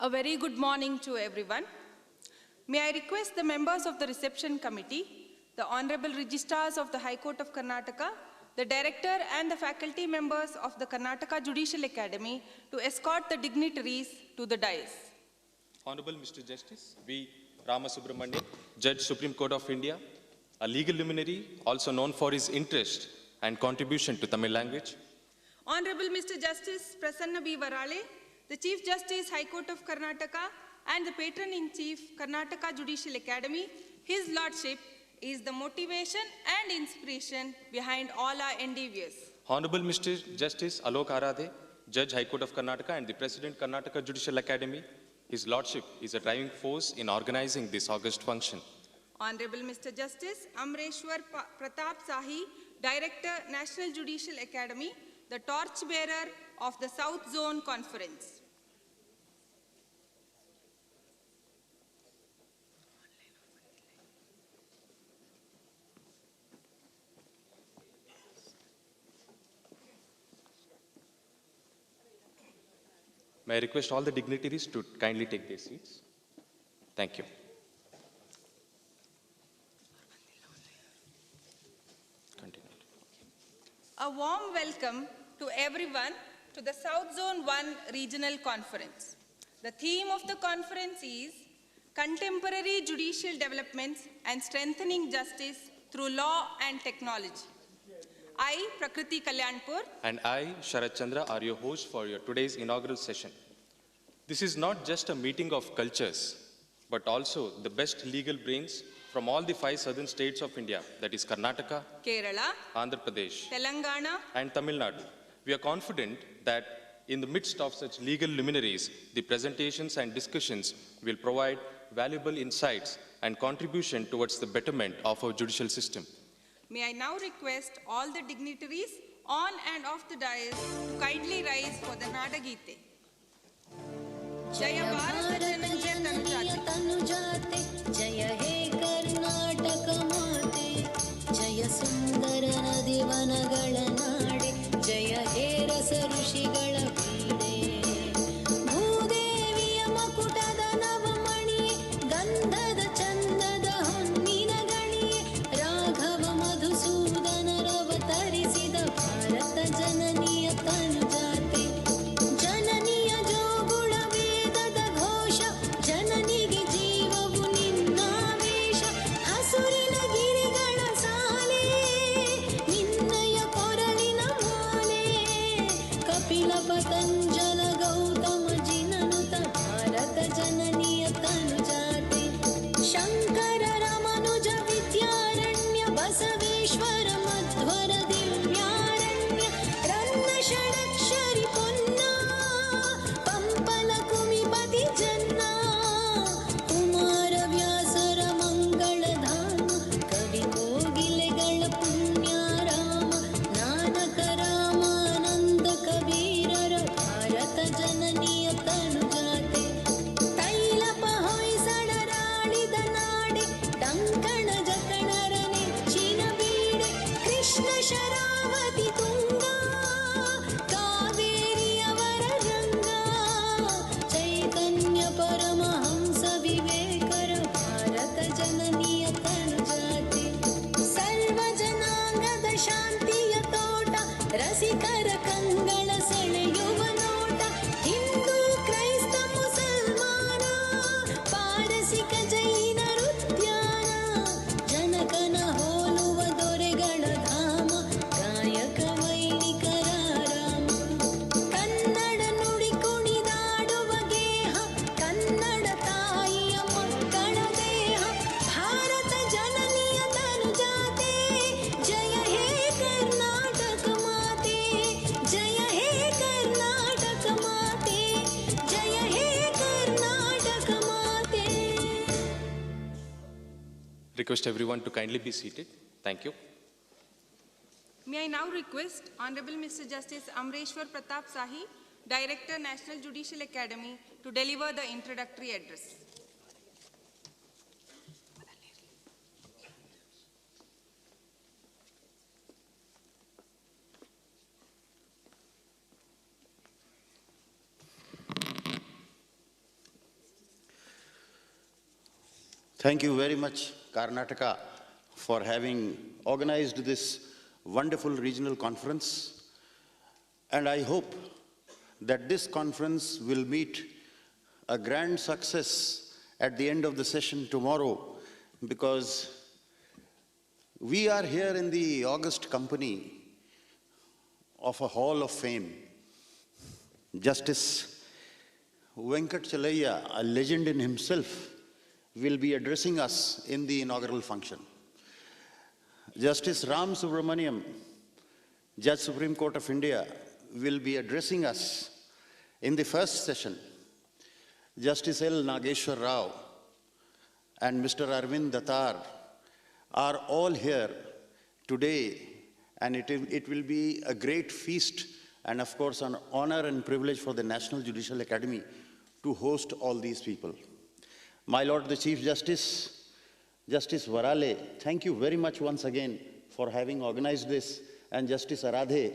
A very good morning to everyone. May I request the members of the reception committee, the Honorable Registrars of the High Court of Karnataka, the Director and the faculty members of the Karnataka Judicial Academy to escort the dignitaries to the dais. Honorable Mr. Justice V. Rama Subramanian, Judge Supreme Court of India, a legal luminary also known for his interest and contribution to Tamil language. Honorable Mr. Justice Prasanna B. Varale, the Chief Justice High Court of Karnataka and the Patron-in-Chief Karnataka Judicial Academy, His Lordship is the motivation and inspiration behind all our endeavors. Honorable Mr. Justice Alok Arade, Judge High Court of Karnataka and the President Karnataka Judicial Academy, His Lordship is a driving force in organizing this august function. Honorable Mr. Justice Amreshwar Pratap Sahi, Director, National Judicial Academy, the torchbearer of the South Zone Conference. May I request all the dignitaries to kindly take their seats. Thank you. Continue. A warm welcome to everyone to the South Zone 1 Regional Conference. The theme of the conference is Contemporary Judicial Developments and Strengthening Justice through Law and Technology. I, Prakriti Kalyanpur, and I, Sharat Chandra, are your hosts for your today's inaugural session. This is not just a meeting of cultures, but also the best legal brains from all the 5 southern states of India, that is Karnataka, Kerala, Andhra Pradesh, Telangana, and Tamil Nadu. We are confident that in the midst of such legal luminaries, the presentations and discussions will provide valuable insights and contribution towards the betterment of our judicial system. May I now request all the dignitaries on and off the dais to kindly rise for the Nadagite. Jaya Bharata Jananiya Tanujate, Jaya He Karnataka Mate, Jaya Sundara Nadi Vanagala Nade, Jaya He Rasa Rishigala Veede, Bhudeviya Makutada Navamani, Gandhada Chandada Honnina Gani, Raghava Madhusudana Ravatarisida Bharata Jananiya Tanujate, Jananiya Jogula Vedada Ghosha, Jananige Jeevavu Ninnavesha, Hasurina Girigala Sale, Ninnaya Koralina Male, Kapila Patanjala Gautama Jinanuta Bharata Jananiya Tanujate, Shankara Ramanuja Vidyaranya Basaveshwara Madhvara Divyaranya, Ranna Shadakshari Ponna, Pampala Kumipati Janna, Kumara Vyasara Mangala Dhama, Kavi Kogilegala Punya Rama, Nanaka Rama Ananda Kabirara Bharata Jananiya Tanujate, Tailapa Hoysada Ralida Nade, Dankana Jakanara Nechina Bide, Krishna Sharavati Tunga, Kaveri Avara Ranga, Chaitanya Paramahamsa Vivekara Bharata Jananiya Tanujate, Sarva Janangada Shantiya Tota, Rasikara Kangala Seleyuva Nota, Hindu Kraista Musalmana, Parasika Jaina Rudyana, Janakana Holuva Doregala Dhama, Gayaka Vainikara Rama, Kannada Nudi Kunidaduva Geha, Kannada Taiya Makkala Deha, Bharata Jananiya Tanujate, Jaya He Karnataka Mate, Jaya He Karnataka Mate, Jaya He Karnataka Mate. Request everyone to kindly be seated. Thank you. May I now request Honorable Mr. Justice Amreshwar Pratap Sahi, Director, National Judicial Academy, to deliver the introductory address. Thank you very much, Karnataka, for having organized this wonderful regional conference. And I hope that this conference will meet a grand success at the end of the session tomorrow, because we are here in the august company of a hall of fame. Justice Venkat Chalaya, a legend in himself, will be addressing us in the inaugural function. Justice Ram Subramaniam, Judge Supreme Court of India, will be addressing us in the first session. Justice L. Nageshwar Rao and Mr. Arvind Datar are all here today, and it will be a great feast and, of course, an honor and privilege for the National Judicial Academy to host all these people. My Lord the Chief Justice, Justice Varale, thank you very much once again for having organized this, and Justice Aradhe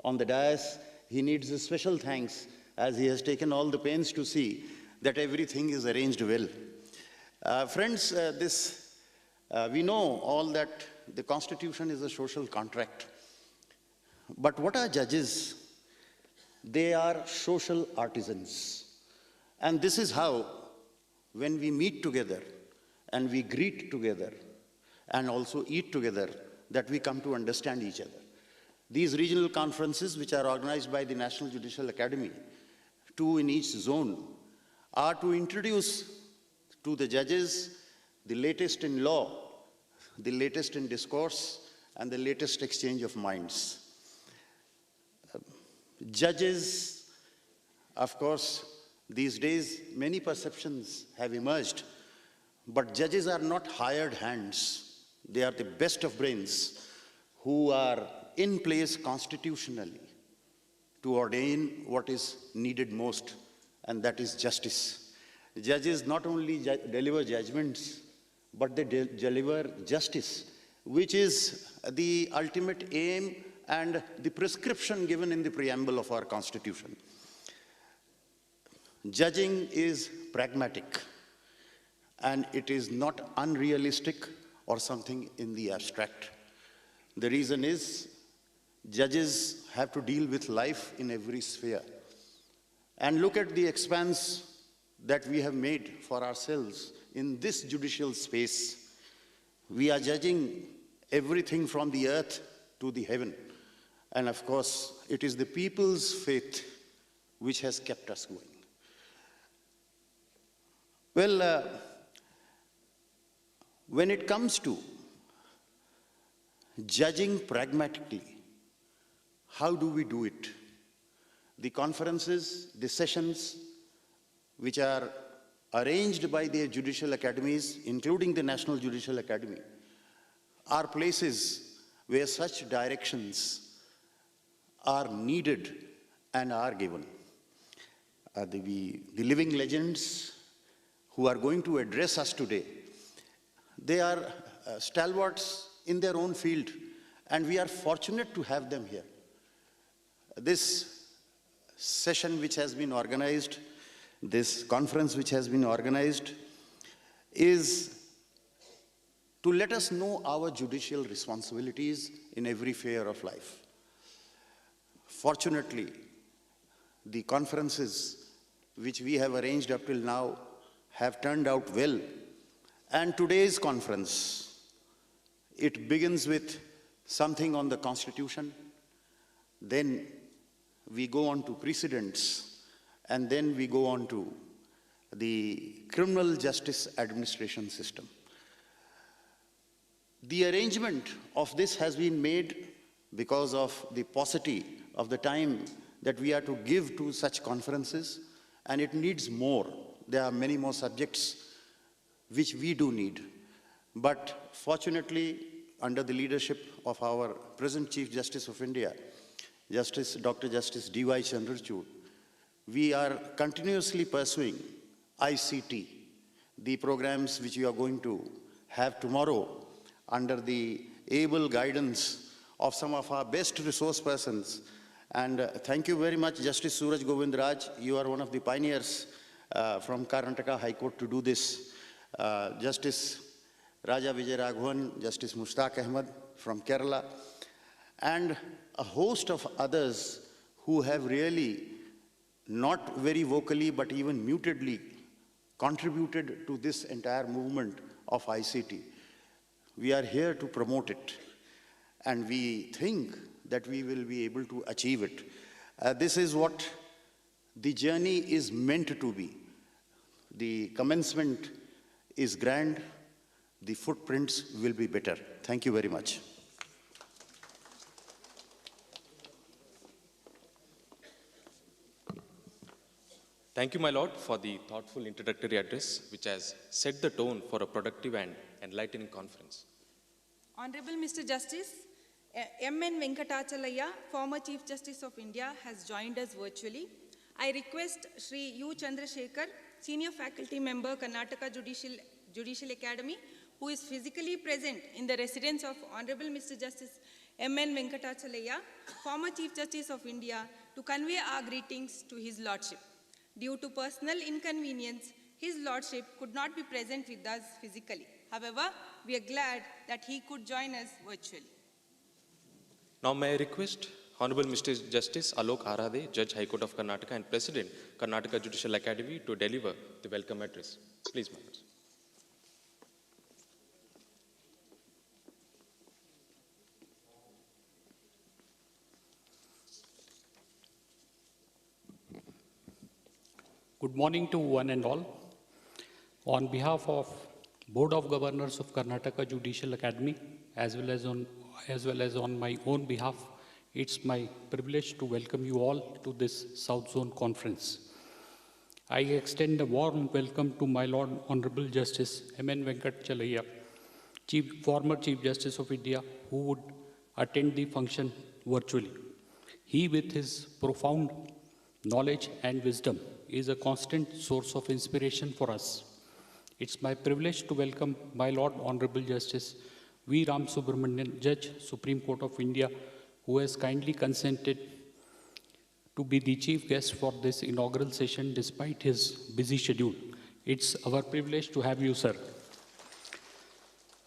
on the dais, he needs a special thanks as he has taken all the pains to see that everything is arranged well. Friends, we know all that the Constitution is a social contract. But what are judges? They are social artisans. And this is how, when we meet together and we greet together and also eat together, that we come to understand each other. These regional conferences, which are organized by the National Judicial Academy, 2 in each zone, are to introduce to the judges the latest in law, the latest in discourse, and the latest exchange of minds. Judges, of course, these days many perceptions have emerged, but judges are not hired hands. They are the best of brains who are in place constitutionally to ordain what is needed most, and that is justice. Judges not only deliver judgments, but they deliver justice, which is the ultimate aim and the prescription given in the preamble of our Constitution. Judging is pragmatic, and it is not unrealistic or something in the abstract. The reason is, judges have to deal with life in every sphere. And look at the expanse that we have made for ourselves in this judicial space. We are judging everything from the earth to the heaven. And of course, it is the people's faith which has kept us going. Well, when it comes to judging pragmatically, how do we do it? The conferences, the sessions, which are arranged by the judicial academies, including the National Judicial Academy, are places where such directions are needed and are given. The living legends who are going to address us today, they are stalwarts in their own field, and we are fortunate to have them here. This session which has been organized, this conference which has been organized, is to let us know our judicial responsibilities in every sphere of life. Fortunately, the conferences which we have arranged up till now have turned out well. And today's conference, it begins with something on the Constitution, then we go on to precedents, and then we go on to the criminal justice administration system. The arrangement of this has been made because of the paucity of the time that we are to give to such conferences, and it needs more. There are many more subjects which we do need. But fortunately, under the leadership of our present Chief Justice of India, Dr. Justice D.Y. Chandrachud, we are continuously pursuing ICT, the programs which we are going to have tomorrow under the able guidance of some of our best resource persons. And thank you very much, Justice Suraj Govindraj. You are one of the pioneers from Karnataka High Court to do this. Justice Raja Vijay Raghavan, Justice Mushtaq Ahmed from Kerala, and a host of others who have really not very vocally but even mutedly contributed to this entire movement of ICT. We are here to promote it, and we think that we will be able to achieve it. This is what the journey is meant to be. The commencement is grand, the footprints will be better. Thank you very much. Thank you, my Lord, for the thoughtful introductory address, which has set the tone for a productive and enlightening conference. Honorable Mr. Justice, M.N. Venkatachalaya, former Chief Justice of India, has joined us virtually. I request Shri U. Chandrasekhar, Senior Faculty Member, Karnataka Judicial Academy, who is physically present in the residence of Honorable Mr. Justice M.N. Venkatachalaya, former Chief Justice of India, to convey our greetings to His Lordship. Due to personal inconvenience, His Lordship could not be present with us physically. However, we are glad that he could join us virtually. Now may I request Honorable Mr. Justice Alok Arade, Judge High Court of Karnataka and President, Karnataka Judicial Academy, to deliver the welcome address. Please, members. Good morning to one and all. On behalf of Board of Governors of Karnataka Judicial Academy, as well as on my own behalf, it's my privilege to welcome you all to this South Zone Conference. I extend a warm welcome to my Lord Honorable Justice M.N. Venkatachalaya, former Chief Justice of India, who would attend the function virtually. He, with his profound knowledge and wisdom, is a constant source of inspiration for us. It's my privilege to welcome my Lord Honorable Justice V. Ram Subramanian, Judge, Supreme Court of India, who has kindly consented to be the chief guest for this inaugural session despite his busy schedule. It's our privilege to have you, sir.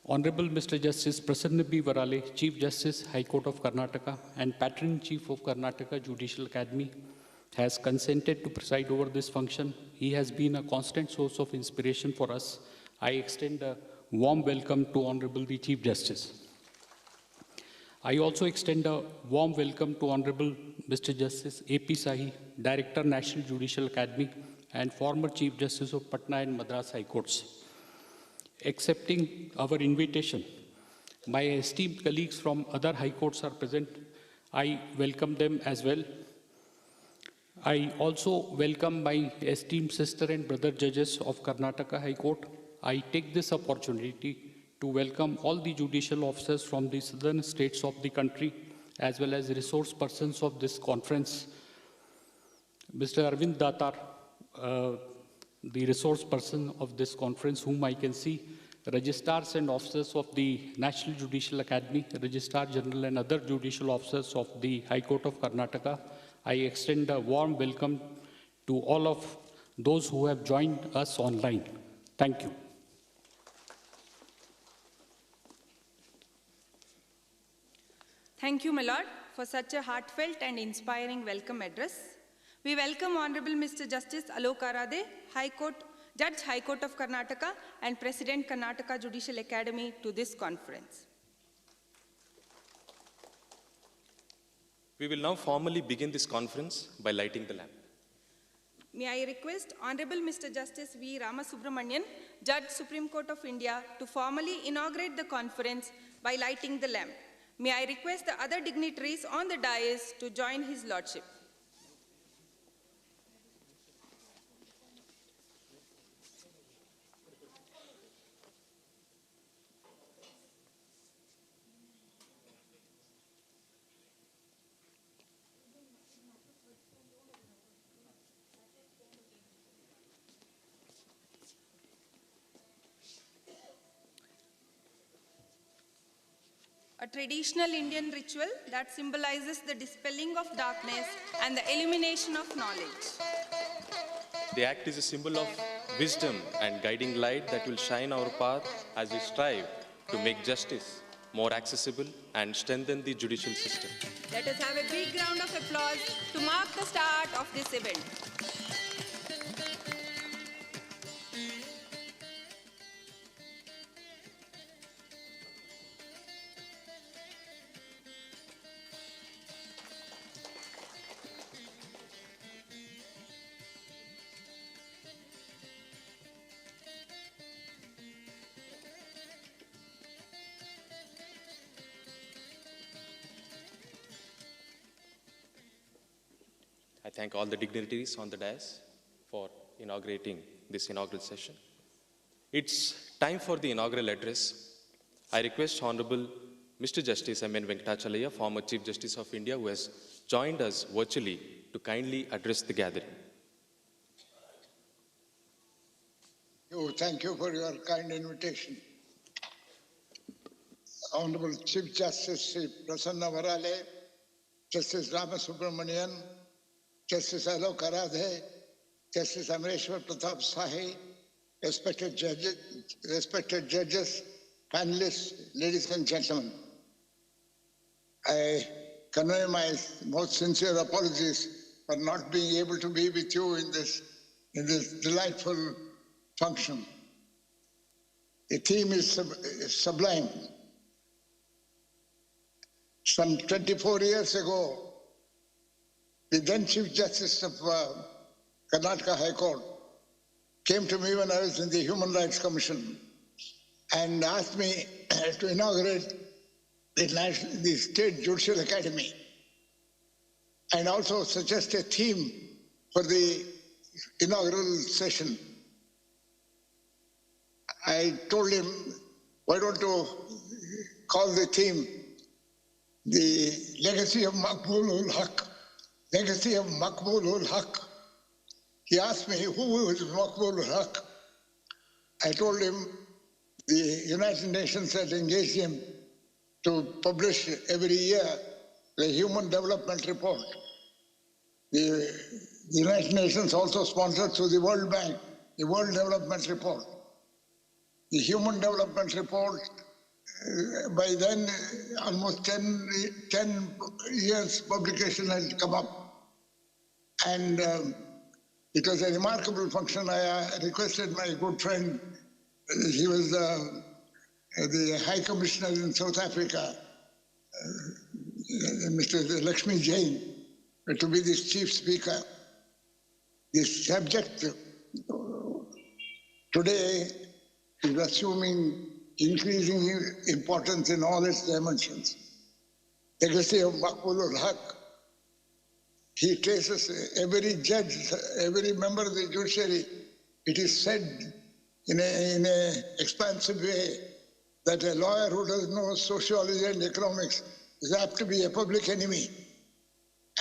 Honorable Mr. Justice Prasanna B. Varale, Chief Justice, High Court of Karnataka and Patron Chief of Karnataka Judicial Academy, has consented to preside over this function. He has been a constant source of inspiration for us. I extend a warm welcome to Honorable the Chief Justice. I also extend a warm welcome to Honorable Mr. Justice A.P. Sahi, Director, National Judicial Academy and former Chief Justice of Patna and Madras High Courts. Accepting our invitation, my esteemed colleagues from other high courts are present. I welcome them as well. I also welcome my esteemed sister and brother judges of Karnataka High Court. I take this opportunity to welcome all the judicial officers from the southern states of the country, as well as resource persons of this conference. Mr. Arvind Datar, the resource person of this conference, whom I can see, registrars and officers of the National Judicial Academy, Registrar General and other judicial officers of the High Court of Karnataka. I extend a warm welcome to all of those who have joined us online. Thank you. Thank you, my Lord, for such a heartfelt and inspiring welcome address. We welcome Honorable Mr. Justice Alok Arade, Judge High Court of Karnataka and President Karnataka Judicial Academy to this conference. We will now formally begin this conference by lighting the lamp. May I request Honorable Mr. Justice V. Ramasubramanian, Judge, Supreme Court of India, to formally inaugurate the conference by lighting the lamp. May I request the other dignitaries on the dais to join His Lordship. A traditional Indian ritual that symbolizes the dispelling of darkness and the illumination of knowledge. The act is a symbol of wisdom and guiding light that will shine our path as we strive to make justice more accessible and strengthen the judicial system. Let us have a big round of applause to mark the start of this event. I thank all the dignitaries on the dais for inaugurating this inaugural session. It's time for the inaugural address. I request Honorable Mr. Justice M.N. Venkatachalaya, former Chief Justice of India, who has joined us virtually, to kindly address the gathering. Thank you for your kind invitation. Honorable Chief Justice Sri Prasanna Varale, Justice Ramasubramanian, Justice Alok Aradhe, Justice Amreshwar Pratap Sahi, respected judges, panelists, ladies and gentlemen. I convey my most sincere apologies for not being able to be with you in this delightful function. The theme is sublime. Some 24 years ago, the then Chief Justice of Karnataka High Court came to me when I was in the Human Commission and asked me to inaugurate the State Judicial Academy and also suggest a theme for the inaugural session. I told him, why don't you call the theme the Legacy of Maqbool-ul Haq? Legacy of Maqbool-ul Haq. He asked me, who is Maqbool-ul Haq? I told him the United Nations had engaged him to publish every year the Human Development Report. The United Nations also sponsored through the World Bank the World Development Report. The Human Development Report, by then almost 10 years publication had come up. And it was a remarkable function. I requested my good friend, he was the High Commissioner in South Africa, Mr. Lakshmi Jain, to be the chief speaker. This subject today is assuming increasing importance in all its dimensions. Legacy of Maqbool-ul Haq. He traces every judge, every member of the judiciary. It is said in an expansive way that a lawyer who doesn't know sociology and economics is apt to be a public enemy.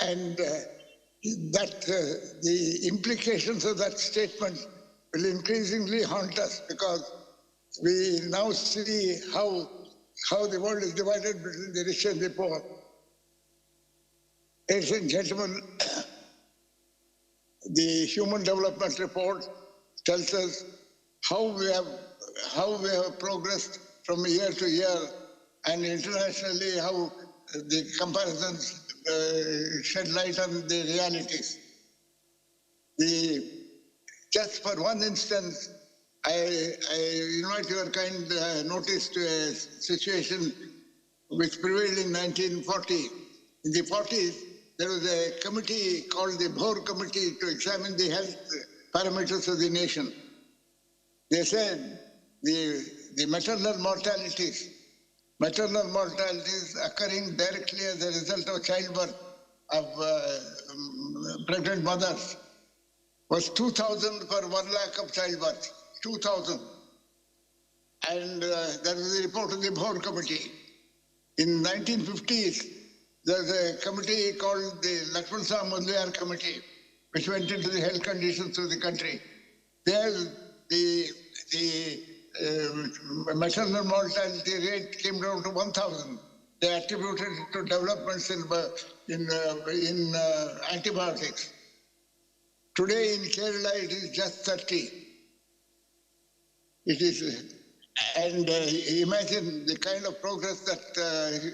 And that the implications of that statement will increasingly haunt us, because we now see how the world is divided between the rich and the poor. Ladies and gentlemen, the Human Development Report tells us how we have progressed from year to year, and internationally how the comparisons shed light on the realities. Just for one instance, I invite your kind notice to a situation which prevailed in 1940. In the 40s, there was a committee called the Bhor Committee to examine the health parameters of the nation. They said the maternal mortalities occurring directly as a result of childbirth of pregnant mothers was 2,000 per 1 lakh of childbirth, 2,000. And that was the report of the Bhor Committee. In 1950s, there was a committee called the Lakshman Saha Mudaliar Committee, which went into the health conditions of the country. There, the maternal mortality rate came down to 1,000. They attributed it to developments in antibiotics. Today in Kerala, it is just 30. It is, and imagine the kind of progress that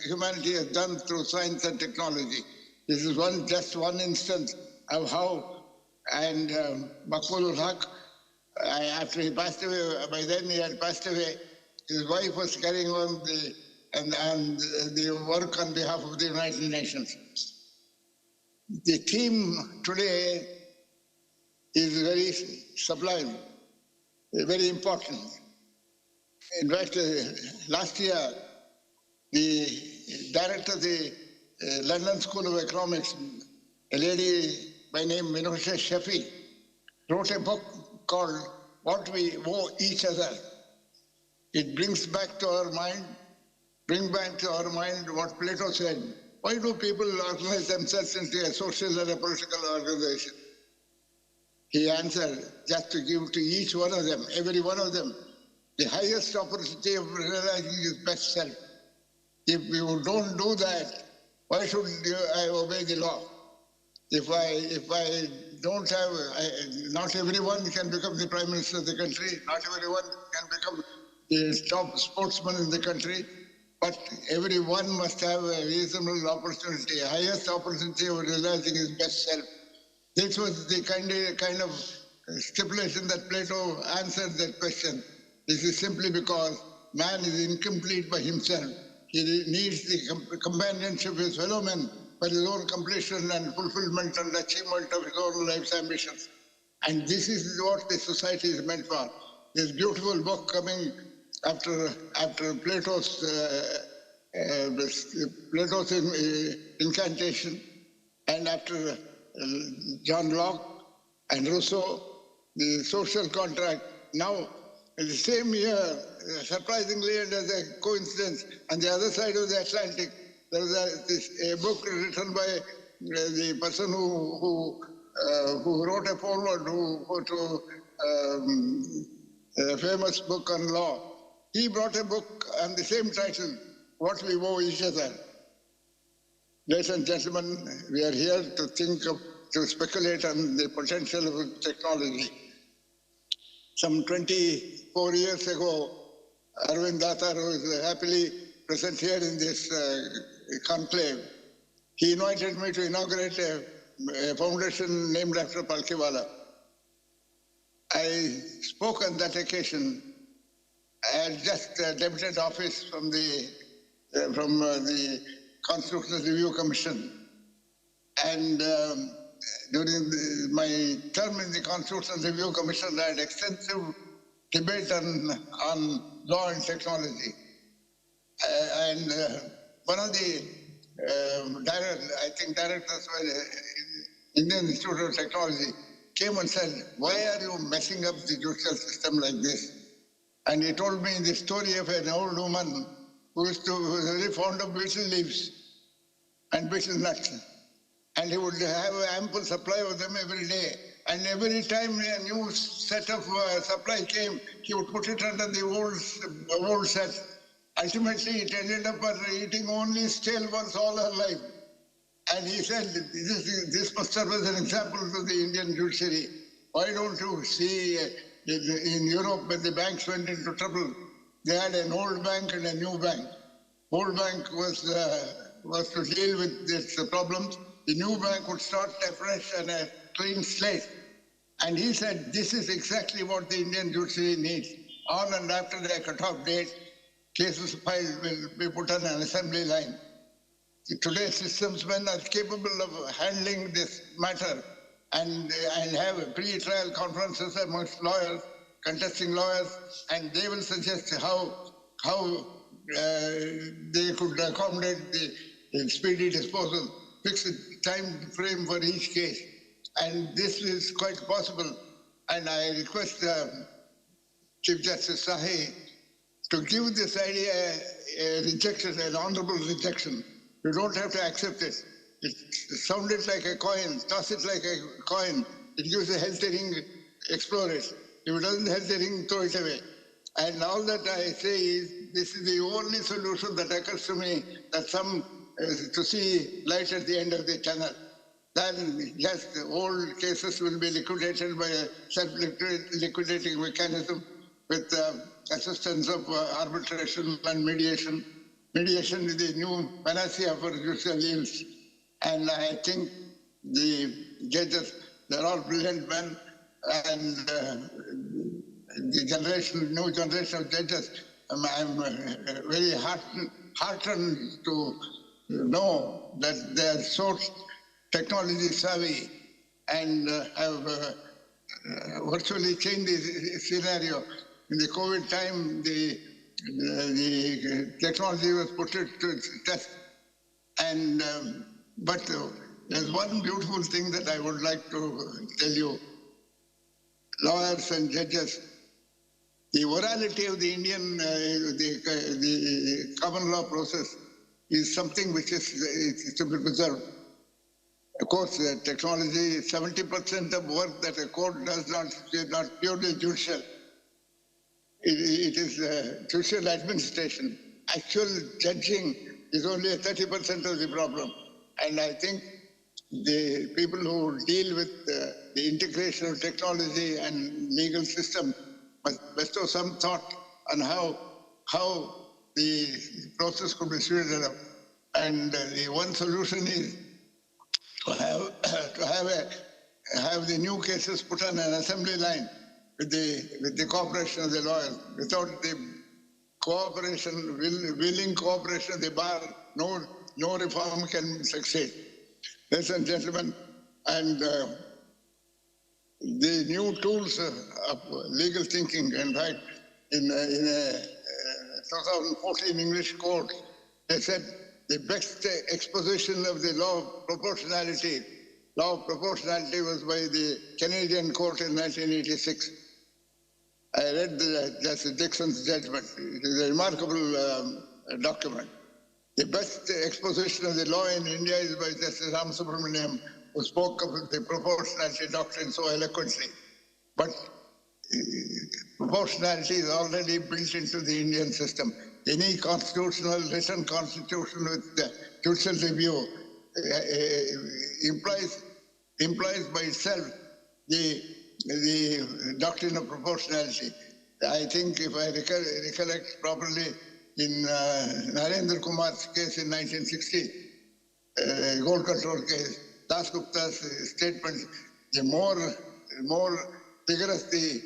humanity has done through science and technology. This is just one instance of how, and Makbulul Haq, after he passed away, by then he had passed away, his wife was carrying on the work on behalf of the United Nations. The theme today is very sublime, very important. In fact, last year, the director of the London School of Economics, a lady by name Minouche Shafi, wrote a book called What We Owe Each Other. It brings back to our mind what Plato said. Why do people organize themselves into a social and a political organization? He answered, just to give to each one of them, every one of them, the highest opportunity of realizing his best self. If you don't do that, why should I obey the law? If I don't have, not everyone can become the Prime Minister of the country, not everyone can become the top sportsman in the country, but everyone must have a reasonable opportunity, a highest opportunity of realizing his best self. This was the kind of stipulation that Plato answered that question. This is simply because man is incomplete by himself. He needs the companionship of his fellow men for his own completion and fulfillment and achievement of his own life's ambitions. And this is what the society is meant for. This beautiful book coming after Plato's incantation, and after John Locke and Rousseau, the social contract. Now, in the same year, surprisingly and as a coincidence, on the other side of the Atlantic, there was a book written by the person who wrote a foreword to a famous book on law. He brought a book on the same title, What We Owe Each Other. Ladies and gentlemen, we are here to speculate on the potential of technology. Some 24 years ago, Arvind Datar, who is happily present here in this conclave, he invited me to inaugurate a foundation named after Palkiwala. I spoke on that occasion. I had just debited office from the Constitutional Review Commission, and during my term in the Constitutional Review Commission, I had extensive debate on law and technology. And one of the directors of the Indian Institute of Technology came and said, why are you messing up the judicial system like this? And he told me the story of an old woman who was very fond of betel leaves and betel nuts. And he would have an ample supply of them every day. And every time a new set of supply came, he would put it under the old set. Ultimately, it ended up eating only stale ones all her life. And he said, this must serve as an example to the Indian judiciary. Why don't you see in Europe, when the banks went into trouble, they had an old bank and a new bank. Old bank was to deal with its problems. The new bank would start afresh and a clean slate. And he said, this is exactly what the Indian judiciary needs. On and after the cut-off date, cases filed will be put on an assembly line. Today's systems men are capable of handling this matter and have pre-trial conferences amongst lawyers, contesting lawyers, and they will suggest how they could accommodate the speedy disposal, fix a time frame for each case. And this is quite possible. And I request Chief Justice Sahi to give this idea a rejection, an honorable rejection. You don't have to accept it. Sound it like a coin, toss it like a coin. It gives a healthy ring, explore it. If it doesn't have the ring, throw it away. And all that I say is, this is the only solution that occurs to me, that to see light at the end of the tunnel. Then just old cases will be liquidated by a self-liquidating mechanism, with assistance of arbitration and mediation. Mediation is the new panacea for judicial ills. And I think the judges, they're all brilliant men, and the new generation of judges, I'm very heartened to know that they are so technology savvy and have virtually changed the scenario. In the COVID time, the technology was put to its test. And but there's one beautiful thing that I would like to tell you. Lawyers and judges, the orality of the Indian, the common law process is something which is to be preserved. Of course, technology, 70% of work that a court does is not purely judicial. It is judicial administration. Actual judging is only 30% of the problem. And I think the people who deal with the integration of technology and legal system must bestow some thought on how the process could be speeded up. And the one solution is to have the new cases put on an assembly line with the cooperation of the lawyers. Without the cooperation, willing cooperation of the bar, no reform can succeed. Ladies and gentlemen, and the new tools of legal thinking, in fact, in a 2014 English court, they said the best exposition of the law of proportionality was by the Canadian court in 1986. I read Justice Dixon's judgment. It is a remarkable document. The best exposition of the law in India is by Justice Ram Subramaniam, who spoke of the proportionality doctrine so eloquently. But proportionality is already built into the Indian system. Any constitutional, written constitution with judicial review implies by itself the doctrine of proportionality. I think, if I recollect properly, in Narendra Kumar's case in 1960, gold control case, Das Gupta's statement, the more vigorous, the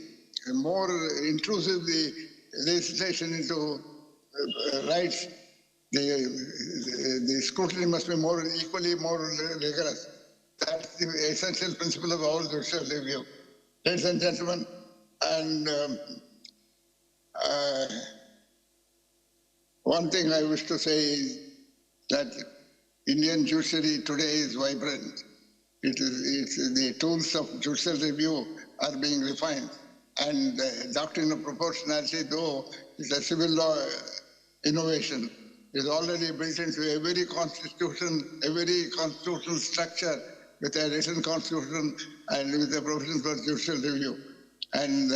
more intrusive the legislation into rights, the scrutiny must be equally more rigorous. That's the essential principle of all judicial review. Ladies and gentlemen, and one thing I wish to say is that Indian judiciary today is vibrant. The tools of judicial review are being refined. And the doctrine of proportionality, though it's a civil law innovation, is already built into every constitution, every constitutional structure with a written constitution and with the provisions for judicial review. And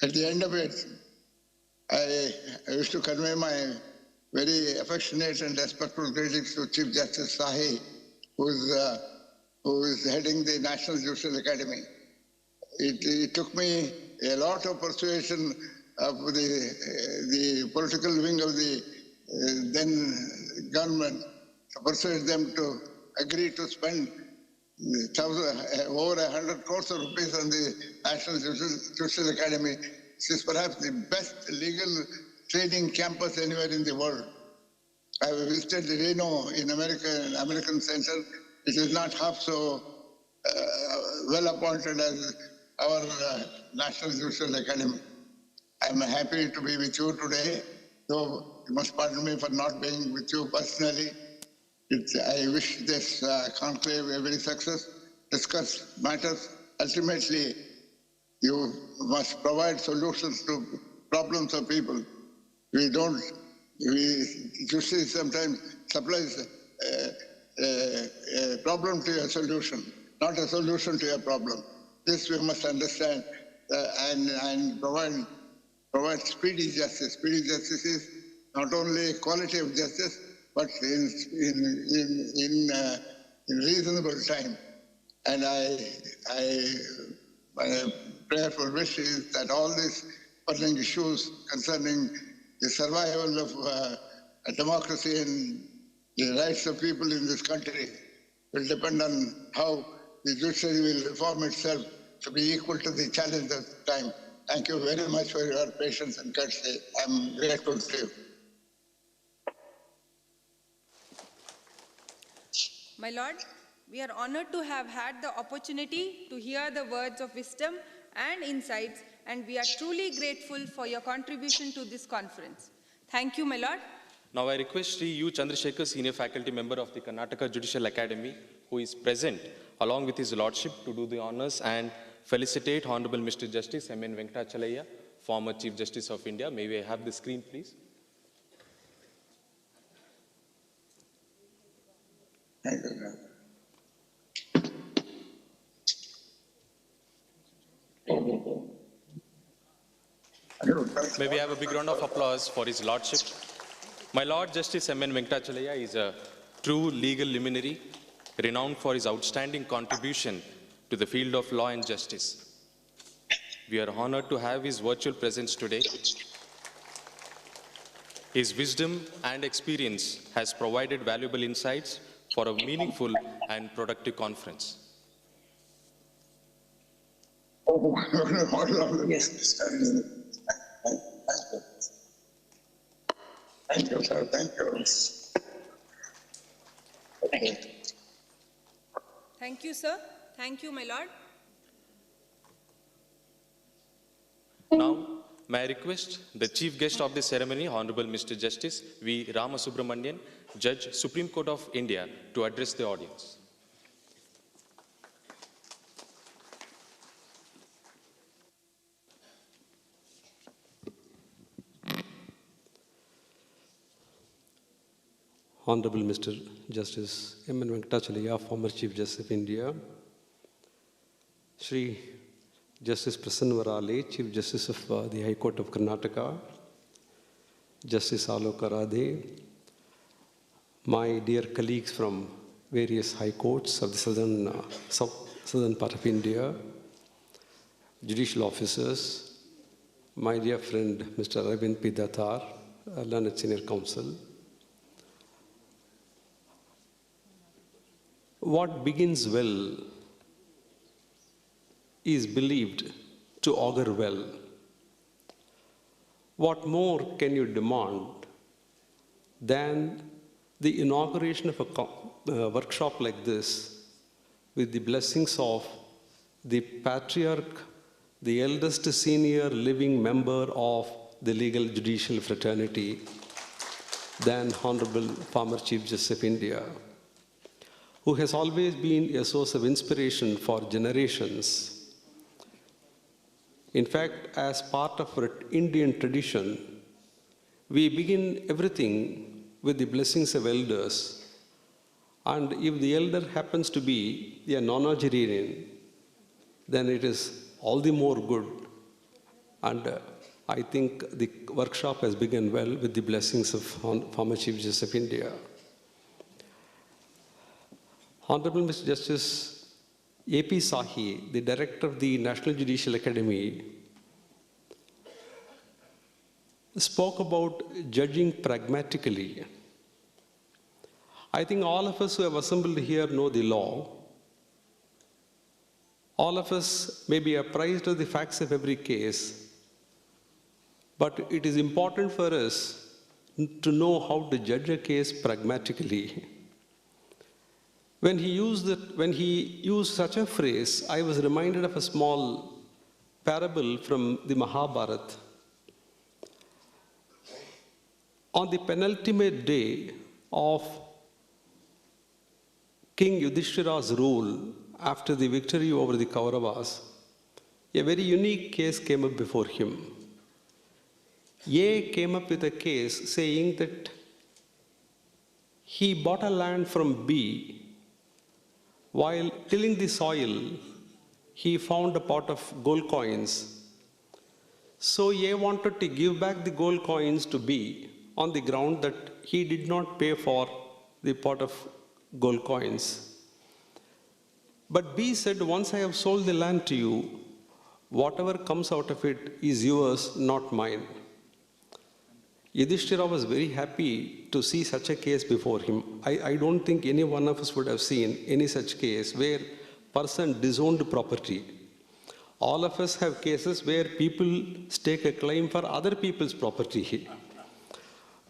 at the end of it, I wish to convey my very affectionate and respectful greetings to Chief Justice Sahi, who is heading the National Judicial Academy. It took me a lot of persuasion of the political wing of the then government to persuade them to agree to spend over 100 crores of rupees on the National Judicial Academy. This is perhaps the best legal training campus anywhere in the world. I have visited Reno in America, an American center. It is not half so well appointed as our National Judicial Academy. I am happy to be with you today, though you must pardon me for not being with you personally. I wish this conclave every success, discuss matters. Ultimately, you must provide solutions to problems of people. Justice sometimes supplies a problem to your solution, not a solution to your problem. This we must understand and provide speedy justice. Speedy justice is not only quality of justice, but in reasonable time. And I prayerful wish is that all these burning issues concerning the survival of a democracy and the rights of people in this country will depend on how the judiciary will reform itself to be equal to the challenge of the time. Thank you very much for your patience and courtesy. I'm grateful to you. My Lord, we are honored to have had the opportunity to hear the words of wisdom and insights, and we are truly grateful for your contribution to this conference. Thank you, my Lord. Now I request Sri U. Chandrasekhar, Senior Faculty Member of the Karnataka Judicial Academy, who is present along with his Lordship to do the honors and felicitate Honorable Mr. Justice M.N. Venkatachalaya, former Chief Justice of India. May we have the screen, please? Thank you. May we have a big round of applause for his Lordship. My Lord Justice M.N. Venkatachalaya is a true legal luminary, renowned for his outstanding contribution to the field of law and justice. We are honored to have his virtual presence today. His wisdom and experience has provided valuable insights for a meaningful and productive conference. Yes. Thank you, sir. Thank you. Thank you, sir. Thank you, my Lord. Now, may I request the Chief Guest of the ceremony, Honorable Mr. Justice V. Ramasubramanian, Judge, Supreme Court of India, to address the audience. Honorable Mr. Justice M.N. Venkatachalaya, former Chief Justice of India, Shri Justice Prasanna Varale, Chief Justice of the High Court of Karnataka, Justice Alok Aradhe, my dear colleagues from various high courts of the southern part of India, judicial officers, my dear friend Mr. Arvind P. Datar, learned senior counsel. What begins well is believed to augur well. What more can you demand than the inauguration of a workshop like this with the blessings of the Patriarch, the eldest senior living member of the legal judicial fraternity, than Honorable former Chief Justice of India, who has always been a source of inspiration for generations. In fact, as part of our Indian tradition, we begin everything with the blessings of elders. And if the elder happens to be a nonagenarian, then it is all the more good. And I think the workshop has begun well with the blessings of former Chief Justice of India. Honorable Mr. Justice A.P. Sahi, the Director of the National Judicial Academy, spoke about judging pragmatically. I think all of us who have assembled here know the law. All of us may be apprised of the facts of every case, but it is important for us to know how to judge a case pragmatically. When he used such a phrase, I was reminded of a small parable from the Mahabharata. On the penultimate day of King Yudhishthira's rule after the victory over the Kauravas, a very unique case came up before him. A came up with a case saying that he bought a land from B. While tilling the soil, he found a pot of gold coins. So A wanted to give back the gold coins to B on the ground that he did not pay for the pot of gold coins. But B said, once I have sold the land to you, whatever comes out of it is yours, not mine. Yudhishthira was very happy to see such a case before him. I don't think any one of us would have seen any such case where person disowned property. All of us have cases where people stake a claim for other people's property.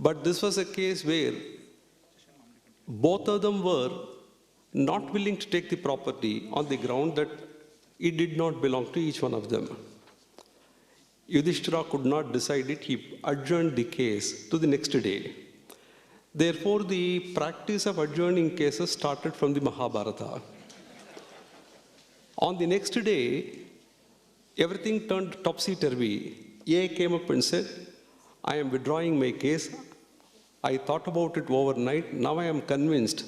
But this was a case where both of them were not willing to take the property on the ground that it did not belong to each one of them. Yudhishthira could not decide it. He adjourned the case to the next day. Therefore, the practice of adjourning cases started from the Mahabharata. On the next day, everything turned topsy-turvy. A came up and said, I am withdrawing my case. I thought about it overnight. Now I am convinced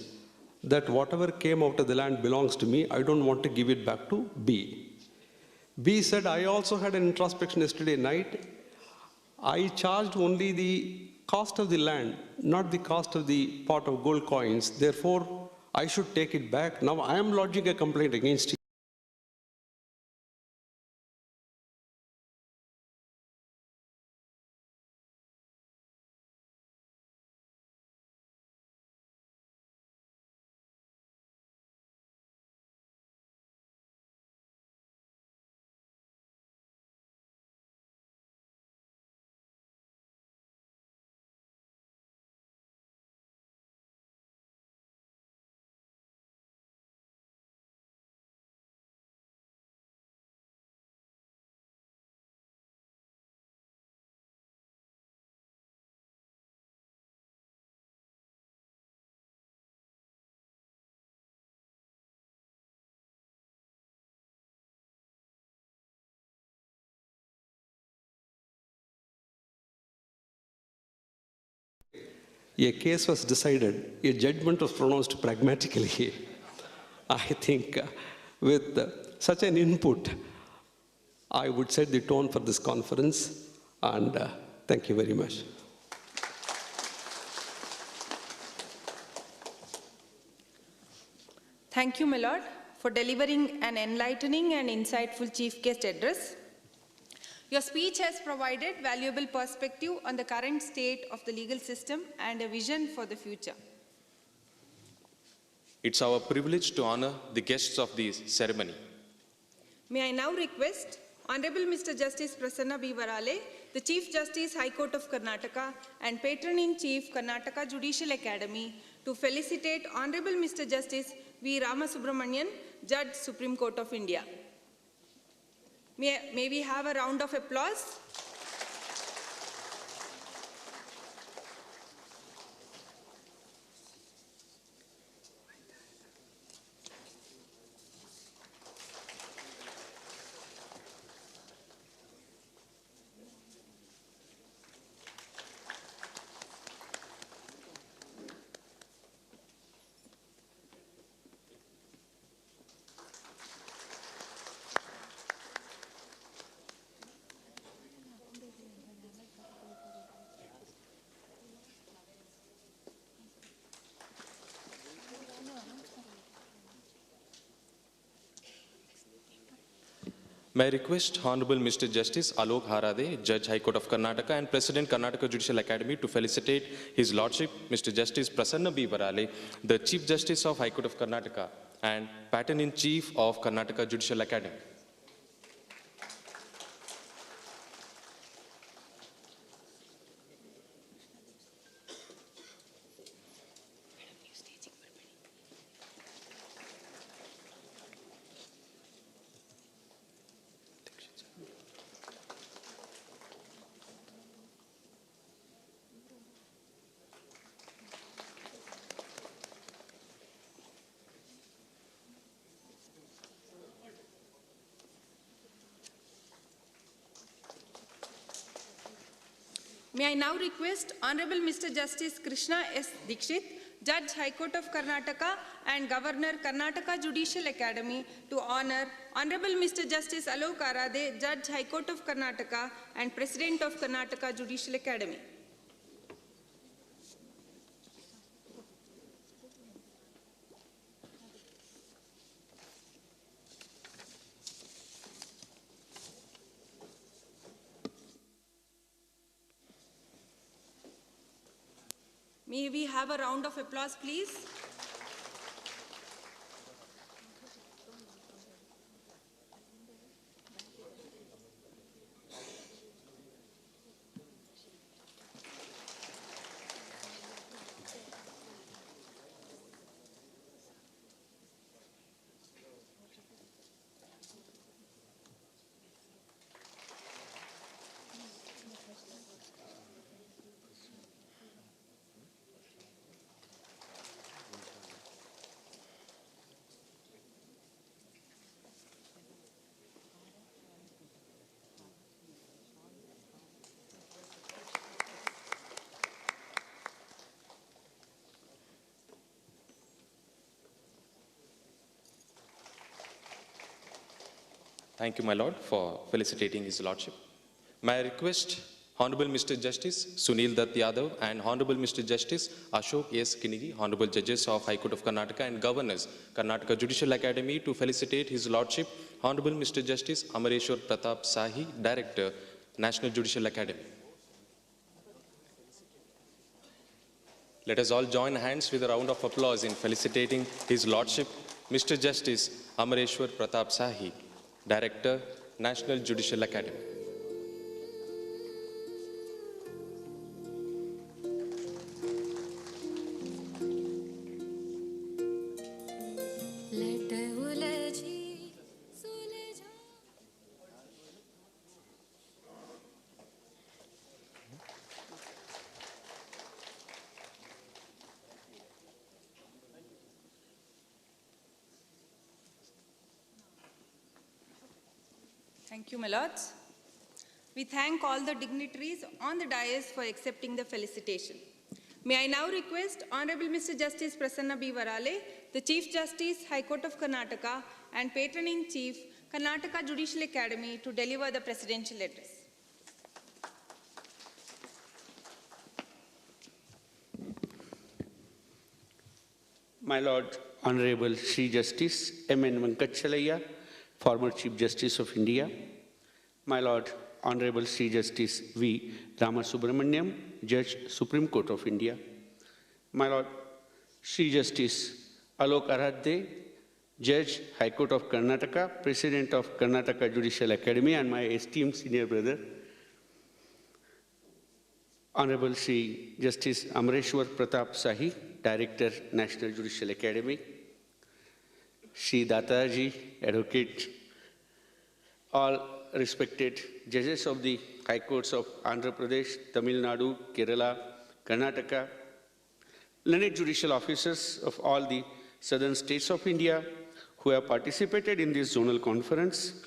that whatever came out of the land belongs to me. I don't want to give it back to B. B said, I also had an introspection yesterday night. I charged only the cost of the land, not the cost of the pot of gold coins. Therefore, I should take it back. Now I am lodging a complaint against you. A case was decided, a judgment was pronounced pragmatically. I think with such an input, I would set the tone for this conference, and thank you very much. Thank you, my lord, for delivering an enlightening and insightful chief guest address. Your speech has provided valuable perspective on the current state of the legal system and a vision for the future. It's our privilege to honor the guests of this ceremony. May I now request Honorable Mr. Justice Prasanna B. Varale, the Chief Justice, High Court of Karnataka and Patron-in-Chief, Karnataka Judicial Academy, to felicitate Honorable Mr. Justice V. Ramasubramanian, Judge, Supreme Court of India. May we have a round of applause? May I request Honorable Mr. Justice Alok Harade, Judge, High Court of Karnataka and President, Karnataka Judicial Academy, to felicitate His Lordship, Mr. Justice Prasanna B. Varale, the Chief Justice of High Court of Karnataka and Patron-in-Chief of Karnataka Judicial Academy. May I now request Honorable Mr. Justice Krishna S. Dikshit, Judge, High Court of Karnataka and Governor, Karnataka Judicial Academy, to honor Honorable Mr. Justice Alok Harade, Judge, High Court of Karnataka and President of Karnataka Judicial Academy. May we have a round of applause, please? Thank you, my Lord, for felicitating His Lordship. May I request Honorable Mr. Justice Sunil Dutt Yadav and Honorable Mr. Justice Ashok S. Kinigi, Honorable Judges of High Court of Karnataka and Governors, Karnataka Judicial Academy, to felicitate His Lordship, Honorable Mr. Justice Amareshwar Pratap Sahi, Director, National Judicial Academy. Let us all join hands with a round of applause in felicitating His Lordship, Mr. Justice Amareshwar Pratap Sahi, Director, National Judicial Academy. Thank you, my lords. We thank all the dignitaries on the dais for accepting the felicitation. May I now request Honorable Mr. Justice Prasanna B. Varale, the Chief Justice, High Court of Karnataka and Patron-in-Chief, Karnataka Judicial Academy, to deliver the presidential address. My Lord, Honorable Sri Justice M.N. Venkatchalaya, former Chief Justice of India, my Lord, Honorable Sri Justice V. Ramasubramaniam, Judge, Supreme Court of India, my Lord, Sri Justice Alok Aradhe, Judge, High Court of Karnataka, President of Karnataka Judicial Academy, and my esteemed senior brother, Honorable Sri Justice Amareshwar Pratap Sahi, Director, National Judicial Academy, Sri Dataji, Advocate, all respected judges of the High Courts of Andhra Pradesh, Tamil Nadu, Kerala, Karnataka, learned judicial officers of all the southern states of India who have participated in this zonal conference,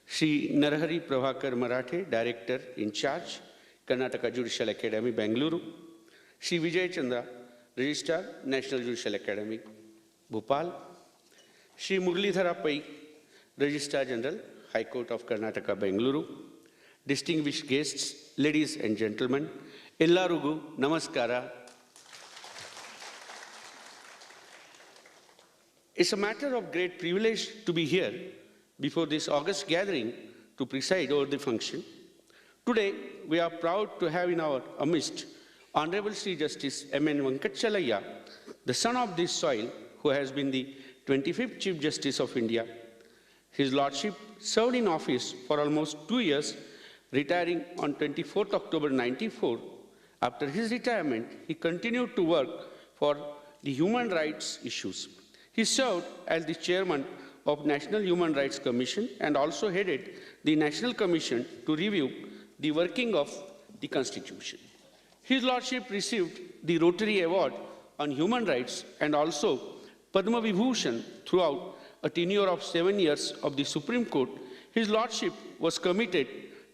Sri Narahari Prabhakar Marathe, Director in Charge, Karnataka Judicial Academy, Bengaluru, Sri Vijay Chandra, Registrar, National Judicial Academy, Bhopal, Sri Muralidhara Pai, Registrar General, High Court of Karnataka, Bengaluru, distinguished guests, ladies and gentlemen, Ellarugu Namaskara. It's a matter of great privilege to be here before this august gathering to preside over the function. Today, we are proud to have in our midst Honorable Sri Justice M.N. Venkatchalaya, the son of this soil, who has been the 25th Chief Justice of India. His Lordship served in office for almost 2 years, retiring on 24th October 1994. After his retirement, he continued to work for the human rights issues. He served as the chairman of National Human Rights Commission and also headed the National Commission to review the working of the Constitution. His Lordship received the Rotary Award on Human Rights and also Padma Vibhushan throughout a tenure of 7 years of the Supreme Court. His Lordship was committed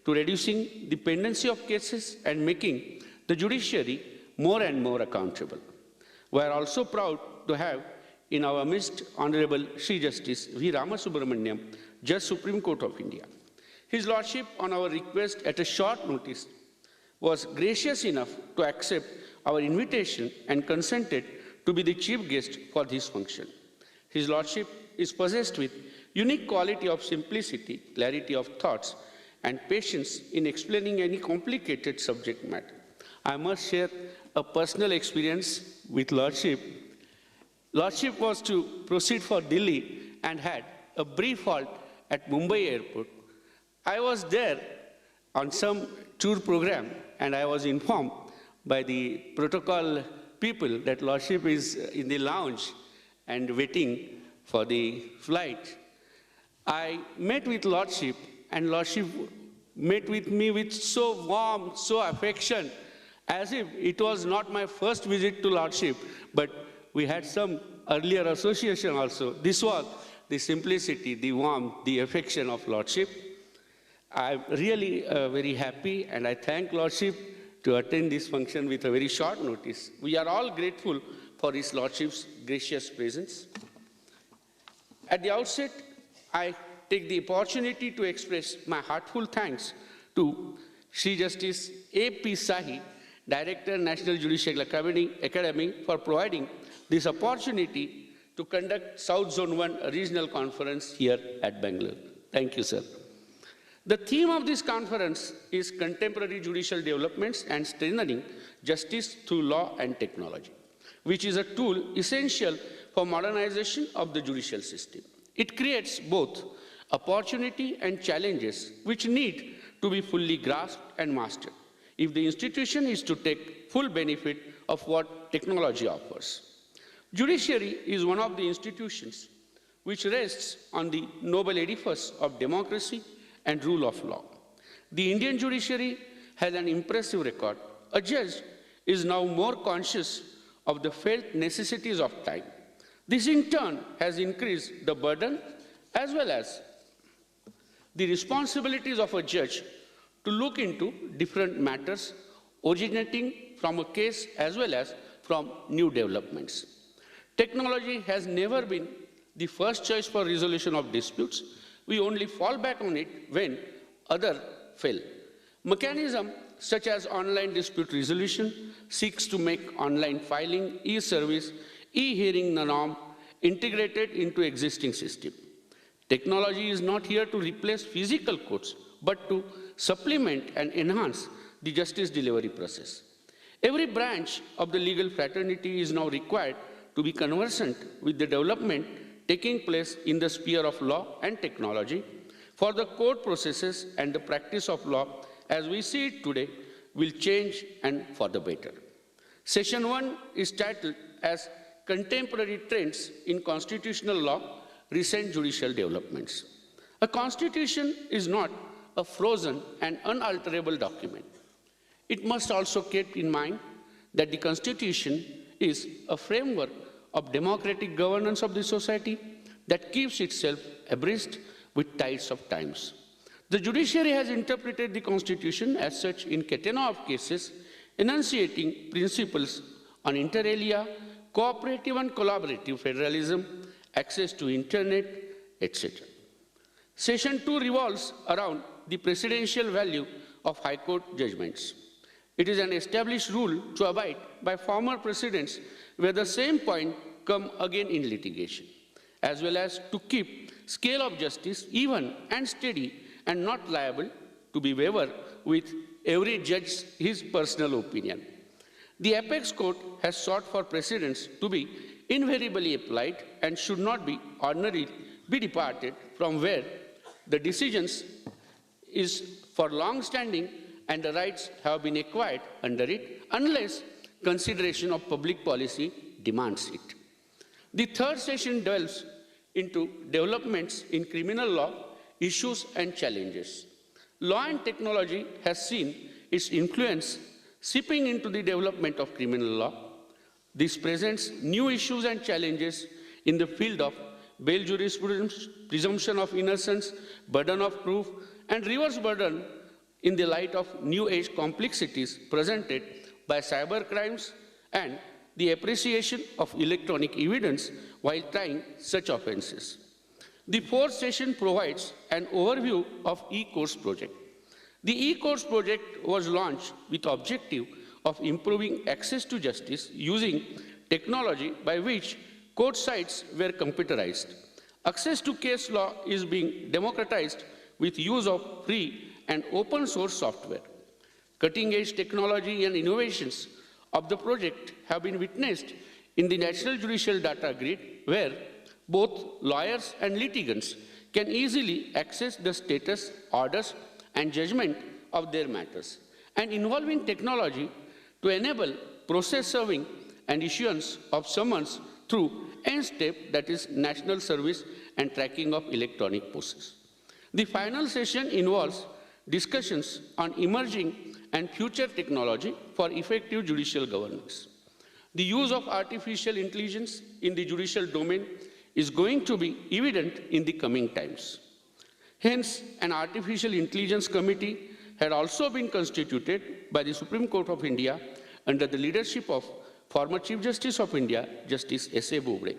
to reducing the pendency of cases and making the judiciary more and more accountable. We are also proud to have in our midst Honorable Sri Justice V. Ramasubramaniam, Judge, Supreme Court of India. His Lordship, on our request at a short notice, was gracious enough to accept our invitation and consented to be the chief guest for this function. His Lordship is possessed with unique quality of simplicity, clarity of thoughts, and patience in explaining any complicated subject matter. I must share a personal experience with Lordship. Lordship was to proceed for Delhi and had a brief halt at Mumbai airport. I was there on some tour program and I was informed by the protocol people that Lordship is in the lounge and waiting for the flight. I met with Lordship and Lordship met with me with so warm, so affection, as if it was not my first visit to Lordship, but we had some earlier association also. This was the simplicity, the warmth, the affection of Lordship. I'm really very happy and I thank Lordship to attend this function with a very short notice. We are all grateful for His Lordship's gracious presence. At the outset, I take the opportunity to express my heartfelt thanks to Sri Justice A.P. Sahi, Director, National Judicial Academy, for providing this opportunity to conduct South Zone 1 Regional Conference here at Bengaluru. Thank you, sir. The theme of this conference is Contemporary Judicial Developments and Strengthening Justice through Law and Technology, which is a tool essential for modernization of the judicial system. It creates both opportunity and challenges which need to be fully grasped and mastered if the institution is to take full benefit of what technology offers. Judiciary is one of the institutions which rests on the noble edifice of democracy and rule of law. The Indian judiciary has an impressive record. A judge is now more conscious of the felt necessities of time. This in turn has increased the burden as well as the responsibilities of a judge to look into different matters originating from a case as well as from new developments. Technology has never been the first choice for resolution of disputes. We only fall back on it when others fail. Mechanisms such as online dispute resolution seeks to make online filing, e-service, e-hearing the norm integrated into existing system. Technology is not here to replace physical courts, but to supplement and enhance the justice delivery process. Every branch of the legal fraternity is now required to be conversant with the development taking place in the sphere of law and technology, for the court processes and the practice of law as we see it today will change and for the better. Session 1 is titled as Contemporary Trends in Constitutional Law, Recent Judicial Developments. A constitution is not a frozen and unalterable document. It must also keep in mind that the constitution is a framework of democratic governance of the society that keeps itself abreast with tides of times. The judiciary has interpreted the constitution as such in catena of cases, enunciating principles on inter alia, cooperative and collaborative federalism, access to internet, etc. Session 2 revolves around the precedential value of High Court judgments. It is an established rule to abide by former precedents where the same point come again in litigation, as well as to keep scale of justice even and steady and not liable to be wavered with every judge's his personal opinion. The apex court has sought for precedents to be invariably applied and should not be ordinarily be departed from where the decisions is for long standing and the rights have been acquired under it unless consideration of public policy demands it. The third session delves into developments in criminal law, issues and challenges. Law and technology has seen its influence seeping into the development of criminal law. This presents new issues and challenges in the field of bail jurisprudence, presumption of innocence, burden of proof, and reverse burden in the light of new age complexities presented by cyber crimes and the appreciation of electronic evidence while trying such offenses. The fourth session provides an overview of e-courts project. The e-courts project was launched with the objective of improving access to justice using technology by which court sites were computerized. Access to case law is being democratized with use of free and open source software. Cutting-edge technology and innovations of the project have been witnessed in the National Judicial Data Grid, where both lawyers and litigants can easily access the status, orders, and judgment of their matters, and involving technology to enable process serving and issuance of summons through N-step, that is National Service and Tracking of Electronic Process. The final session involves discussions on emerging and future technology for effective judicial governance. The use of artificial intelligence in the judicial domain is going to be evident in the coming times. Hence, an artificial intelligence committee had also been constituted by the Supreme Court of India under the leadership of former Chief Justice of India, Justice S.A. Bobde.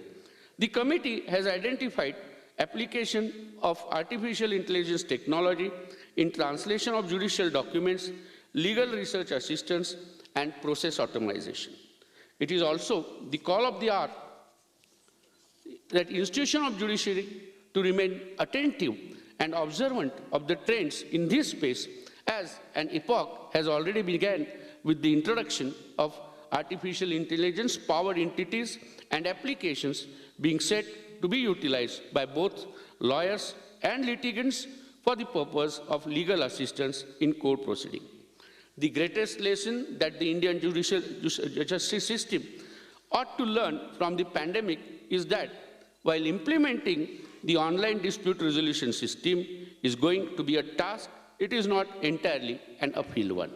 The committee has identified application of artificial intelligence technology in translation of judicial documents, legal research assistance, and process automation. It is also the call of the hour that institution of judiciary to remain attentive and observant of the trends in this space, as an epoch has already begun with the introduction of artificial intelligence-powered entities and applications being set to be utilized by both lawyers and litigants for the purpose of legal assistance in court proceeding. The greatest lesson that the Indian judicial justice system ought to learn from the pandemic is that while implementing the online dispute resolution system is going to be a task, it is not entirely an uphill one.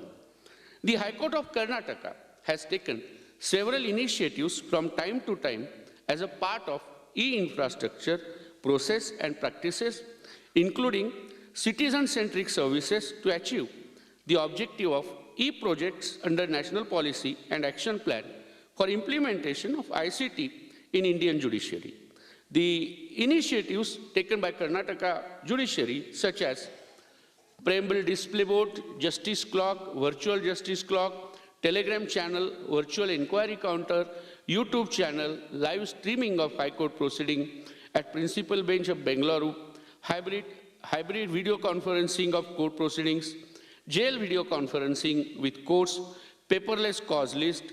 The High Court of Karnataka has taken several initiatives from time to time as a part of e-infrastructure, process and practices, including citizen-centric services to achieve the objective of e-projects under National Policy and Action Plan for implementation of ICT in Indian judiciary. The initiatives taken by Karnataka judiciary, such as Preamble Display Board, Justice Clock, Virtual Justice Clock, Telegram channel, Virtual Inquiry Counter, YouTube channel, live streaming of High Court proceeding at Principal Bench of Bengaluru, hybrid video conferencing of court proceedings, jail video conferencing with courts, paperless cause list,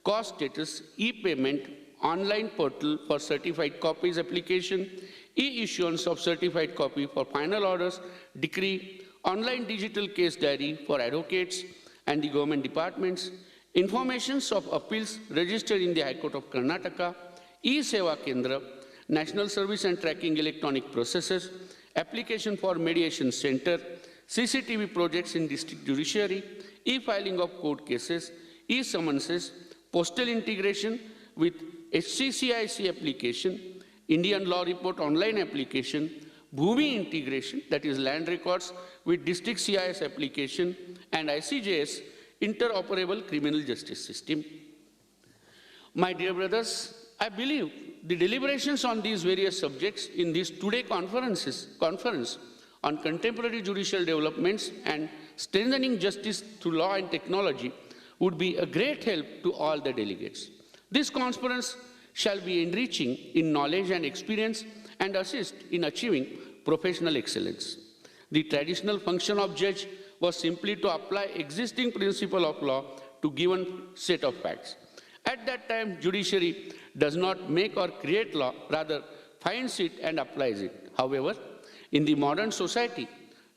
cause status, e-payment, online portal for certified copies application, e-issuance of certified copy for final orders, decree, online digital case diary for advocates and the government departments, informations of appeals registered in the High Court of Karnataka, e-Seva Kendra, National Service and Tracking Electronic Processes, application for mediation center, CCTV projects in district judiciary, e-filing of court cases, e-summonses, postal integration with HCCIC application, Indian Law Report online application, Bhumi integration, that is land records with district CIS application, and ICJS, interoperable criminal justice system. My dear brothers, I believe the deliberations on these various subjects in this today conference on contemporary judicial developments and strengthening justice through law and technology would be a great help to all the delegates. This conference shall be enriching in knowledge and experience and assist in achieving professional excellence. The traditional function of judge was simply to apply existing principle of law to given set of facts. At that time, judiciary does not make or create law, rather finds it and applies it. However, in the modern society,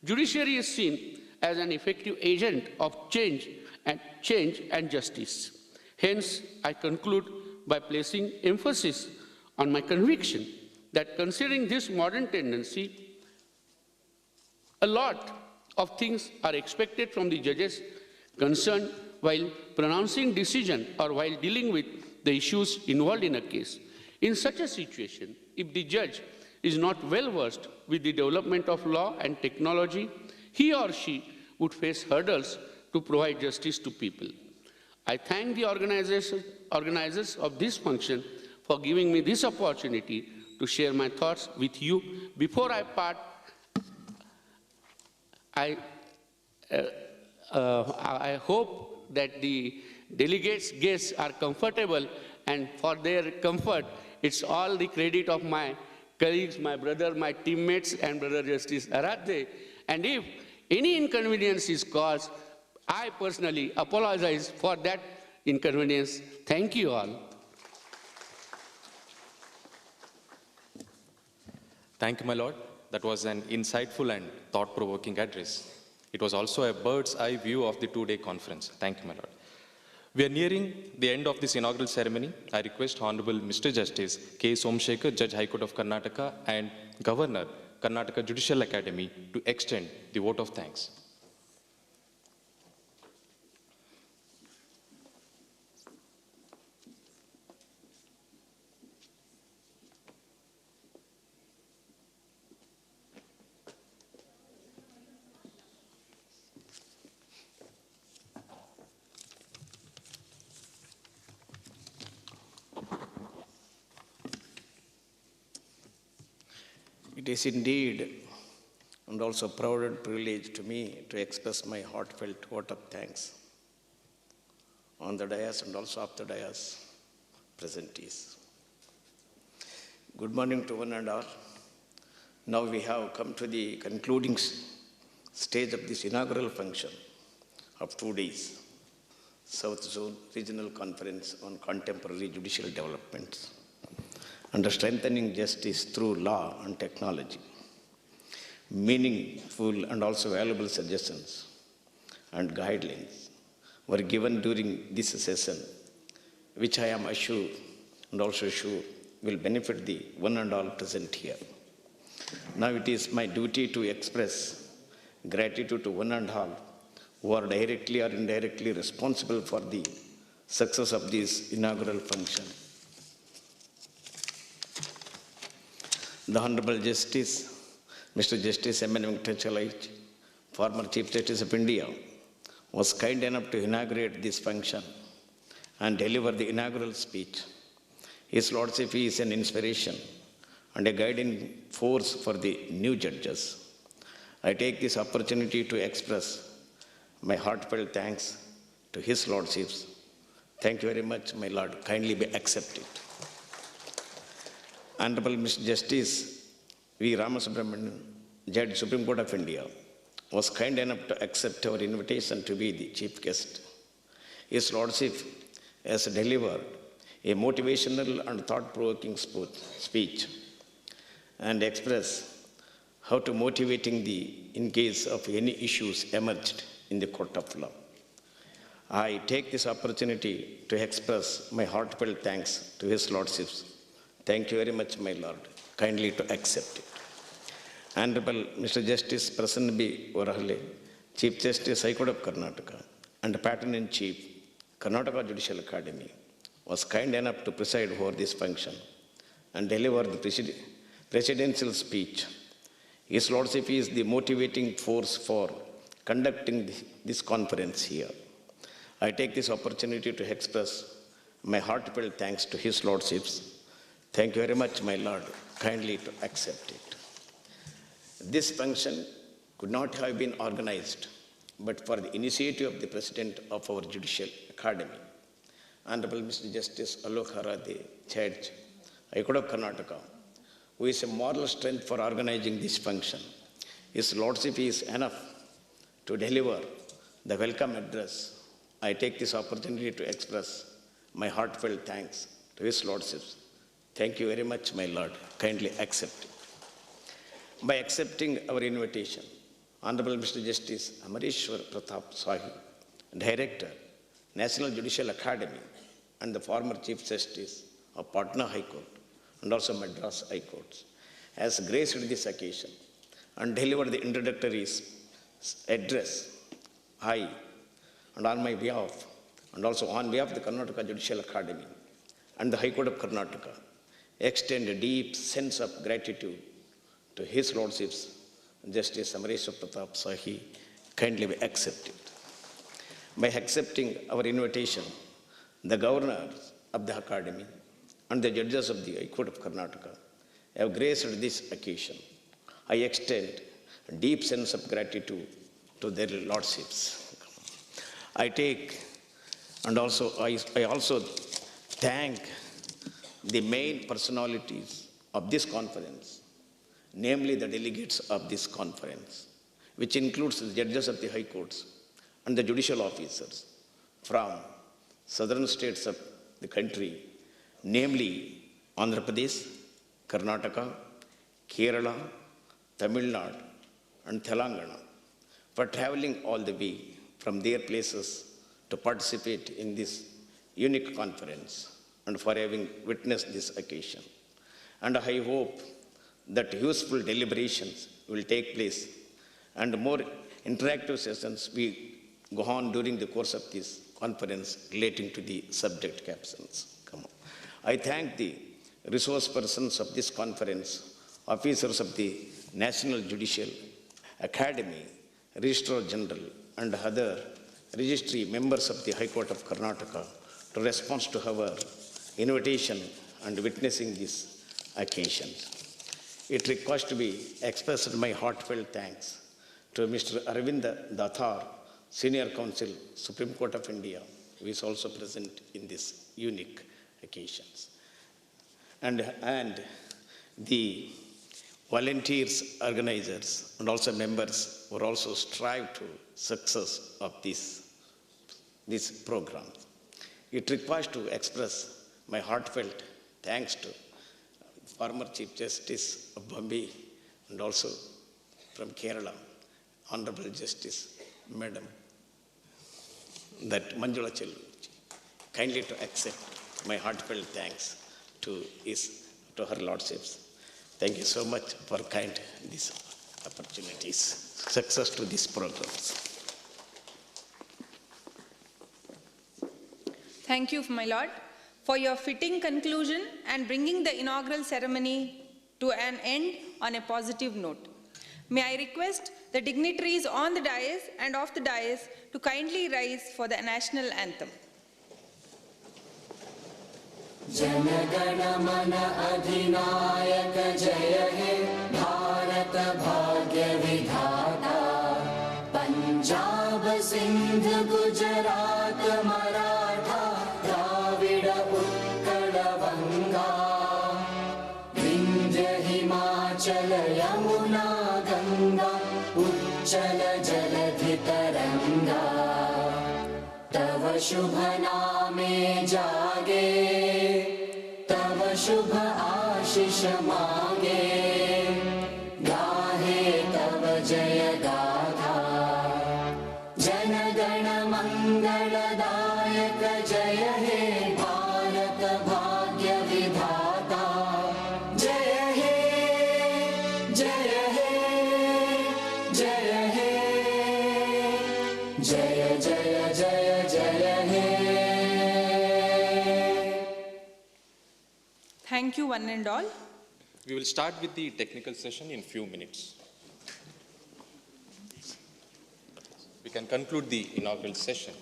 judiciary is seen as an effective agent of change and justice. Hence, I conclude by placing emphasis on my conviction that considering this modern tendency, a lot of things are expected from the judges concerned while pronouncing decision or while dealing with the issues involved in a case. In such a situation, if the judge is not well versed with the development of law and technology, he or she would face hurdles to provide justice to people. I thank the organizers of this function for giving me this opportunity to share my thoughts with you. Before I part, I hope that the delegates' guests are comfortable, and for their comfort, it's all the credit of my colleagues, my brother, my teammates, and Brother Justice Aradhe. And if any inconvenience is caused, I personally apologize for that inconvenience. Thank you all. Thank you, my lord. That was an insightful and thought-provoking address. It was also a bird's-eye view of the two-day conference. Thank you, my lord. We are nearing the end of this inaugural ceremony. I request Honorable Mr. Justice K. Somshekhar, Judge High Court of Karnataka and Governor, Karnataka Judicial Academy to extend the vote of thanks. It is indeed and also proud and privilege to me to express my heartfelt vote of thanks on the dais and also off the dais presentees. Good morning to one and all. Now we have come to the concluding stage of this inaugural function of 2 days, South Zone Regional Conference on Contemporary Judicial Developments and strengthening justice through law and technology. Meaningful and also valuable suggestions and guidelines were given during this session, which I am assured and also sure will benefit the one and all present here. Now it is my duty to express gratitude to one and all who are directly or indirectly responsible for the success of this inaugural function. The Honorable Justice, Mr. Justice M. N. Venkatachalai, former Chief Justice of India, was kind enough to inaugurate this function and deliver the inaugural speech. His Lordship is an inspiration and a guiding force for the new judges. I take this opportunity to express my heartfelt thanks to His Lordships. Thank you very much, my Lord. Kindly be accepted. Honorable Mr. Justice V. Ramasubramanian, Judge, Supreme Court of India, was kind enough to accept our invitation to be the chief guest. His Lordship has delivered a motivational and thought-provoking speech and expressed how to motivating in case of any issues emerged in the court of law. I take this opportunity to express my heartfelt thanks to His Lordships. Thank you very much, my Lord. Kindly to accept it. Honorable Mr. Justice Prasanna B. Orahale, Chief Justice High Court of Karnataka and Patron-in-Chief, Karnataka Judicial Academy, was kind enough to preside over this function and deliver the presidential speech. His Lordship is the motivating force for conducting this conference here. I take this opportunity to express my heartfelt thanks to His Lordships. Thank you very much, my Lord. Kindly to accept it. This function could not have been organized but for the initiative of the President of our Judicial Academy, Honorable Mr. Justice Alok Harade, Judge, High Court of Karnataka, who is a moral strength for organizing this function. His Lordship is enough to deliver the welcome address. I take this opportunity to express my heartfelt thanks to His Lordships. Thank you very much, my Lord. Kindly accept it. By accepting our invitation, Honorable Mr. Justice Amareshwar Pratap Sahi, Director, National Judicial Academy, and the former Chief Justice of Patna High Court and also Madras High Court, has graced this occasion and delivered the introductory address. I, and on my behalf, and also on behalf of the Karnataka Judicial Academy and the High Court of Karnataka, extend a deep sense of gratitude to His Lordships, Justice Amareshwar Pratap Sahi. Kindly be accepted. By accepting our invitation, the governors of the Academy and the judges of the High Court of Karnataka have graced this occasion. I extend a deep sense of gratitude to their lordships. I also thank the main personalities of this conference, namely the delegates of this conference, which includes the judges of the high courts and the judicial officers from southern states of the country, namely Andhra Pradesh, Karnataka, Kerala, Tamil Nadu, and Telangana, for traveling all the way from their places to participate in this unique conference and for having witnessed this occasion. And I hope that useful deliberations will take place and more interactive sessions will go on during the course of this conference relating to the subject captions. I thank the resource persons of this conference, officers of the National Judicial Academy, Registrar General, and other registry members of the High Court of Karnataka to respond to our invitation and witnessing these occasions. It requires to be expressed my heartfelt thanks to Mr. Arvind Datar, Senior Counsel, Supreme Court of India, who is also present in this unique occasions. And the volunteers, organizers, and also members who also strive to success of this program. It requires to express my heartfelt thanks to former Chief Justice of Bombay and also from Kerala, Honorable Justice Madam, that Manjula Chellu, kindly to accept my heartfelt thanks to her lordships. Thank you so much for these opportunities. Success to these programs. Thank you, my lord, for your fitting conclusion and bringing the inaugural ceremony to an end on a positive note. May I request the dignitaries on the dais and off the dais to kindly rise for the national anthem. Jana Mana Adhinayaka Jaya He Bharat Bhagya Vidhata Punjab Sindh Gujarat Maratha Dravida Utkala Vanga Vindhya Himachala Yamuna Ganga Uchchala Jaladhi Taranga Tava Shubha Name Jage शुभ आशीष मांगे गाहे तव जय गाथा जन गण मंगलदायक जय हे भारत भाग्य विधाता जय हे जय हे जय हे जय जय जय जय हे. Thank you, one and all. We will start with the technical session in few minutes. We can conclude the inaugural session.